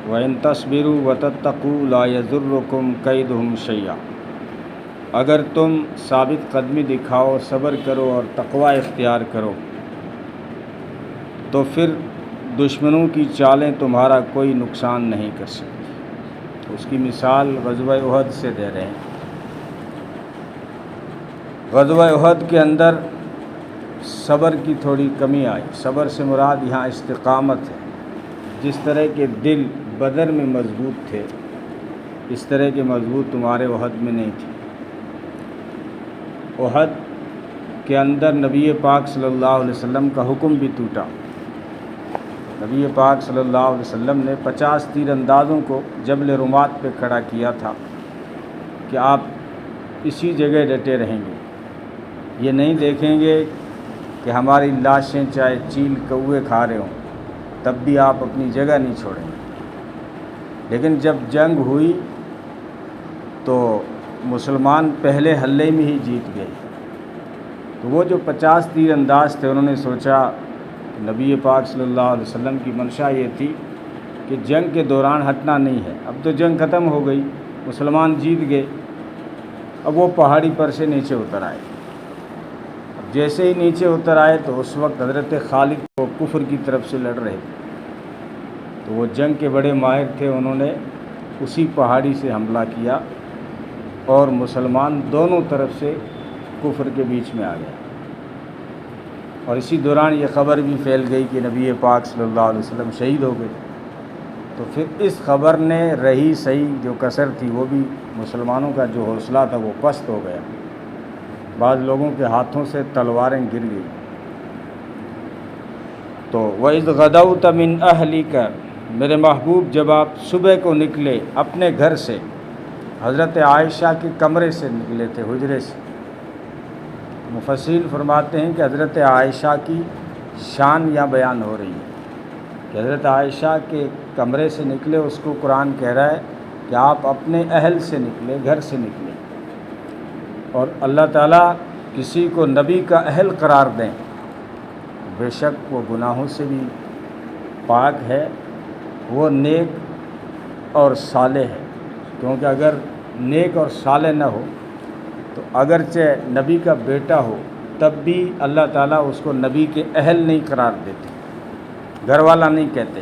وَإِن تَصْبِرُوا وَتَتَّقُوا لَا يَضُرُّكُمْ كَيْدُهُمْ شَيْئًا، اگر تم ثابت قدمی دکھاؤ، صبر کرو اور تقوی اختیار کرو تو پھر دشمنوں کی چالیں تمہارا کوئی نقصان نہیں کر سکتی۔ اس کی مثال غزوہ احد سے دے رہے ہیں۔ غزوہ احد کے اندر صبر کی تھوڑی کمی آئی۔ صبر سے مراد یہاں استقامت ہے۔ جس طرح کے دل بدر میں مضبوط تھے، اس طرح کے مضبوط تمہارے احد میں نہیں تھے۔ احد کے اندر نبی پاک صلی اللہ علیہ وسلم کا حکم بھی ٹوٹا۔ نبی پاک صلی اللہ علیہ وسلم نے 50 تیر اندازوں کو جبل رمات پہ کھڑا کیا تھا کہ آپ اسی جگہ ڈٹے رہیں گے، یہ نہیں دیکھیں گے کہ ہماری لاشیں چاہے چیل کوے کھا رہے ہوں، تب بھی آپ اپنی جگہ نہیں چھوڑیں گے۔ لیکن جب جنگ ہوئی تو مسلمان پہلے حلے میں ہی جیت گئے۔ تو وہ جو 50 تیر انداز تھے، انہوں نے سوچا کہ نبی پاک صلی اللہ علیہ وسلم کی منشا یہ تھی کہ جنگ کے دوران ہٹنا نہیں ہے، اب تو جنگ ختم ہو گئی، مسلمان جیت گئے، اب وہ پہاڑی پر سے نیچے اتر آئے۔ جیسے ہی نیچے اتر آئے تو اس وقت حضرت خالد کو کفر کی طرف سے لڑ رہے تھے، تو وہ جنگ کے بڑے ماہر تھے، انہوں نے اسی پہاڑی سے حملہ کیا اور مسلمان دونوں طرف سے کفر کے بیچ میں آ گئے۔ اور اسی دوران یہ خبر بھی پھیل گئی کہ نبی پاک صلی اللہ علیہ وسلم شہید ہو گئے۔ تو پھر اس خبر نے رہی صحیح جو کثر تھی، وہ بھی مسلمانوں کا جو حوصلہ تھا وہ پست ہو گیا۔ بعض لوگوں کے ہاتھوں سے تلواریں گر گئی۔ تو وَإِذْ غَدَوْتَ مِنْ أَهْلِكَ، میرے محبوب جب آپ صبح کو نکلے اپنے گھر سے، حضرت عائشہ کے کمرے سے نکلے تھے، حجرے سے۔ مفسرین فرماتے ہیں کہ حضرت عائشہ کی شان یہاں بیان ہو رہی ہے کہ حضرت عائشہ کے کمرے سے نکلے، اس کو قرآن کہہ رہا ہے کہ آپ اپنے اہل سے نکلے، گھر سے نکلے۔ اور اللہ تعالیٰ کسی کو نبی کا اہل قرار دیں، بے شک وہ گناہوں سے بھی پاک ہے، وہ نیک اور صالح ہے۔ کیونکہ اگر نیک اور صالح نہ ہو تو اگرچہ نبی کا بیٹا ہو تب بھی اللہ تعالیٰ اس کو نبی کے اہل نہیں قرار دیتے، گھر والا نہیں کہتے۔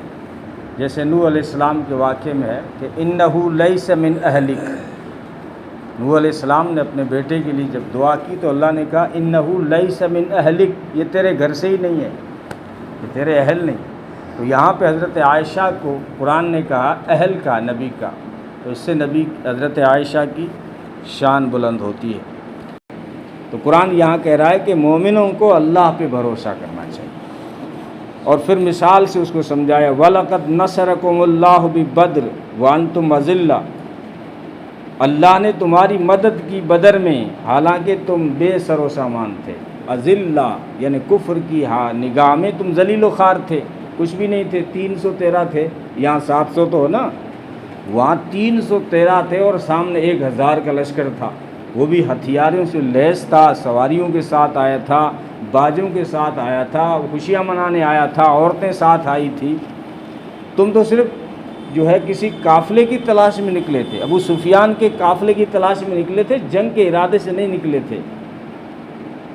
جیسے نوح علیہ السلام کے واقعے میں ہے کہ انہ لیس من اہلک، نوح علیہ السلام نے اپنے بیٹے کے لیے جب دعا کی تو اللہ نے کہا انہ لیس من اہلک، یہ تیرے گھر سے ہی نہیں ہے، یہ تیرے اہل نہیں۔ تو یہاں پہ حضرت عائشہ کو قرآن نے کہا اہل کا، نبی کا، تو اس سے نبی حضرت عائشہ کی شان بلند ہوتی ہے۔ تو قرآن یہاں کہہ رہا ہے کہ مومنوں کو اللہ پہ بھروسہ کرنا چاہیے، اور پھر مثال سے اس کو سمجھایا وَلَقَدْ نَصَرَكُمُ اللَّهُ بِبَدْرٍ وَأَنْتُمْ أَذِلَّةٌ، اللہ نے تمہاری مدد کی بدر میں حالانکہ تم بے سر و سامان تھے۔ اذلہ یعنی کفر کی نگاہ میں تم ذلیل و خوار تھے، کچھ بھی نہیں تھے، 313 تھے، یہاں 700 تو ہو نا، وہاں 313 تھے اور سامنے 1000 کا لشکر تھا، وہ بھی ہتھیاروں سے لیس تھا، سواریوں کے ساتھ آیا تھا، باجوں کے ساتھ آیا تھا، خوشیاں منانے آیا تھا، عورتیں ساتھ آئی تھی۔ تم تو صرف جو ہے کسی قافلے کی تلاش میں نکلے تھے، ابو سفیان کے قافلے کی تلاش میں نکلے تھے، جنگ کے ارادے سے نہیں نکلے تھے۔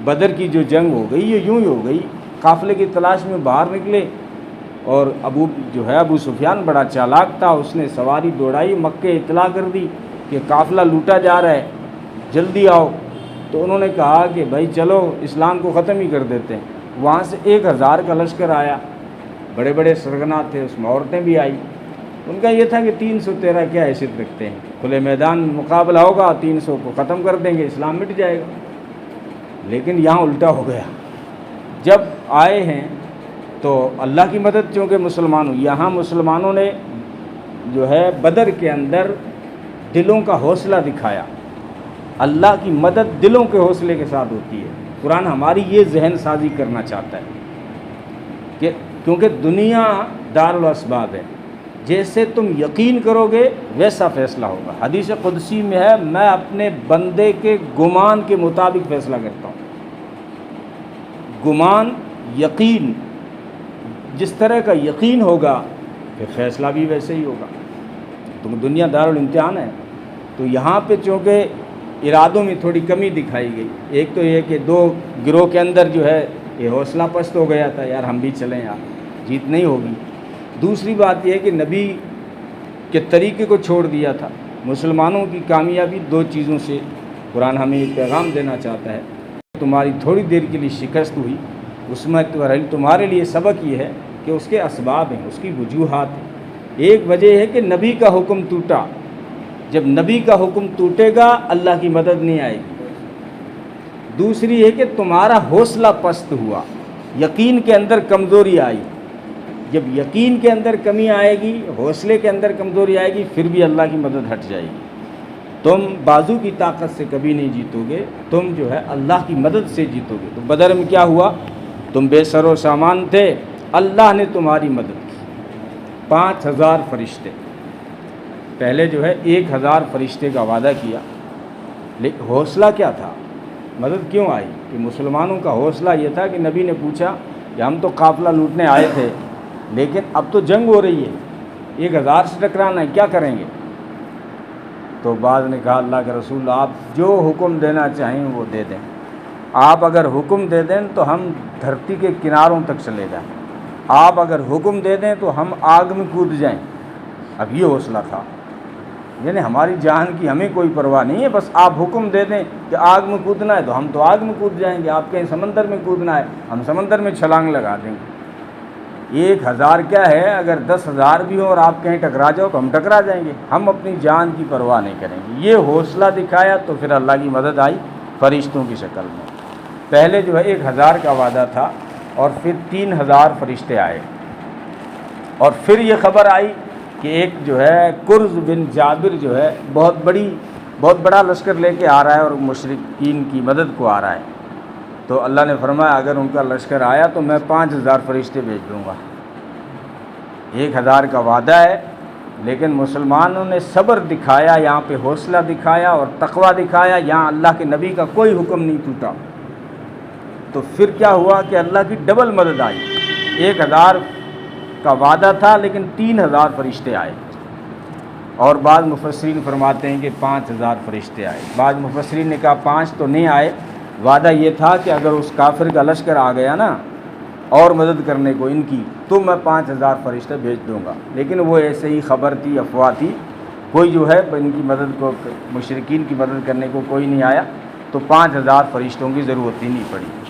بدر کی جو جنگ ہو گئی یہ یوں ہی ہو گئی، قافلے کی تلاش میں باہر نکلے، اور ابو سفیان بڑا چالاک تھا، اس نے سواری دوڑائی، مکے اطلاع کر دی کہ قافلہ لوٹا جا رہا ہے، جلدی آؤ۔ تو انہوں نے کہا کہ بھائی چلو اسلام کو ختم ہی کر دیتے ہیں۔ وہاں سے 1000 کا لشکر آیا، بڑے بڑے سرغنہ تھے، اس میں عورتیں بھی آئی۔ ان کا یہ تھا کہ 313 کیا حیثیت رکھتے ہیں، کھلے میدان میں مقابلہ ہوگا، 300 کو ختم کر دیں گے، اسلام مٹ جائے گا۔ لیکن یہاں الٹا ہو گیا، جب آئے ہیں تو اللہ کی مدد چونکہ یہاں مسلمانوں نے جو ہے بدر کے اندر دلوں کا حوصلہ دکھایا۔ اللہ کی مدد دلوں کے حوصلے کے ساتھ ہوتی ہے۔ قرآن ہماری یہ ذہن سازی کرنا چاہتا ہے کہ کیونکہ دنیا دار الاسباب ہے، جیسے تم یقین کرو گے ویسا فیصلہ ہوگا۔ حدیث قدسی میں ہے میں اپنے بندے کے گمان کے مطابق فیصلہ کرتا ہوں۔ گمان، یقین، جس طرح کا یقین ہوگا پھر فیصلہ بھی ویسے ہی ہوگا۔ تو دنیا دارالامتحان ہے، تو یہاں پہ چونکہ ارادوں میں تھوڑی کمی دکھائی گئی۔ ایک تو یہ کہ دو گروہ کے اندر جو ہے یہ حوصلہ پست ہو گیا تھا، یار ہم بھی چلیں، یار جیت نہیں ہوگی۔ دوسری بات یہ ہے کہ نبی کے طریقے کو چھوڑ دیا تھا۔ مسلمانوں کی کامیابی دو چیزوں سے قرآن ہمیں یہ پیغام دینا چاہتا ہے، تمہاری تھوڑی دیر کے لیے شکست ہوئی، اس میں تمہارے لیے سبق یہ ہے کہ اس کے اسباب ہیں، اس کی وجوہات ہیں۔ ایک وجہ ہے کہ نبی کا حکم ٹوٹا، جب نبی کا حکم ٹوٹے گا اللہ کی مدد نہیں آئے گی۔ دوسری ہے کہ تمہارا حوصلہ پست ہوا، یقین کے اندر کمزوری آئی۔ جب یقین کے اندر کمی آئے گی، حوصلے کے اندر کمزوری آئے گی، پھر بھی اللہ کی مدد ہٹ جائے گی۔ تم بازو کی طاقت سے کبھی نہیں جیتو گے، تم جو ہے اللہ کی مدد سے جیتو گے۔ تو بدر میں کیا ہوا؟ تم بے سر و سامان تھے، اللہ نے تمہاری مدد کی۔ 5000 فرشتے، پہلے جو ہے 1000 فرشتے کا وعدہ کیا، لیکن حوصلہ کیا تھا؟ مدد کیوں آئی؟ کہ مسلمانوں کا حوصلہ یہ تھا کہ نبی نے پوچھا کہ ہم تو قافلہ لوٹنے آئے تھے، لیکن اب تو جنگ ہو رہی ہے، 1000 سے ٹکرانا ہے، کیا کریں گے؟ تو بعض نے کہا اللہ کے رسول آپ جو حکم دینا چاہیں وہ دے دیں، آپ اگر حکم دے دیں تو ہم دھرتی کے کناروں تک چلے جائیں، آپ اگر حکم دے دیں تو ہم آگ میں کود جائیں۔ اب یہ حوصلہ تھا، یعنی ہماری جان کی ہمیں کوئی پرواہ نہیں ہے، بس آپ حکم دے دیں کہ آگ میں کودنا ہے تو ہم تو آگ میں کود جائیں گے، آپ کہیں سمندر میں کودنا ہے ہم سمندر میں چھلانگ لگا دیں گے۔ 1000 کیا ہے، اگر 10,000 بھی ہوں اور آپ کہیں ٹکرا جاؤ تو ہم ٹکرا جائیں گے، ہم اپنی جان کی پرواہ نہیں کریں گے۔ یہ حوصلہ دکھایا تو پھر اللہ کی مدد آئی فرشتوں کی شکل میں۔ پہلے جو ہے 1000 کا وعدہ تھا اور پھر 3000 فرشتے آئے، اور پھر یہ خبر آئی کہ ایک جو ہے کرز بن جابر جو ہے بہت بڑا لشکر لے کے آ رہا ہے اور مشرکین کی مدد کو آ رہا ہے۔ تو اللہ نے فرمایا اگر ان کا لشکر آیا تو میں 5000 فرشتے بھیج دوں گا۔ 1000 کا وعدہ ہے، لیکن مسلمانوں نے صبر دکھایا، یہاں پہ حوصلہ دکھایا اور تقوی دکھایا، یہاں اللہ کے نبی کا کوئی حکم نہیں ٹوٹا۔ تو پھر کیا ہوا کہ اللہ کی ڈبل مدد آئی۔ 1000 کا وعدہ تھا لیکن 3000 فرشتے آئے، اور بعض مفسرین فرماتے ہیں کہ 5000 فرشتے آئے۔ بعض مفسرین نے کہا 5 تو نہیں آئے، وعدہ یہ تھا کہ اگر اس کافر کا لشکر آ گیا نا اور مدد کرنے کو ان کی تو میں 5000 فرشتے بھیج دوں گا، لیکن وہ ایسے ہی خبر تھی، افواہ تھی، کوئی جو ہے ان کی مدد کو، مشرکین کی مدد کرنے کو کوئی نہیں آیا، تو 5000 فرشتوں کی ضرورت ہی نہیں پڑی۔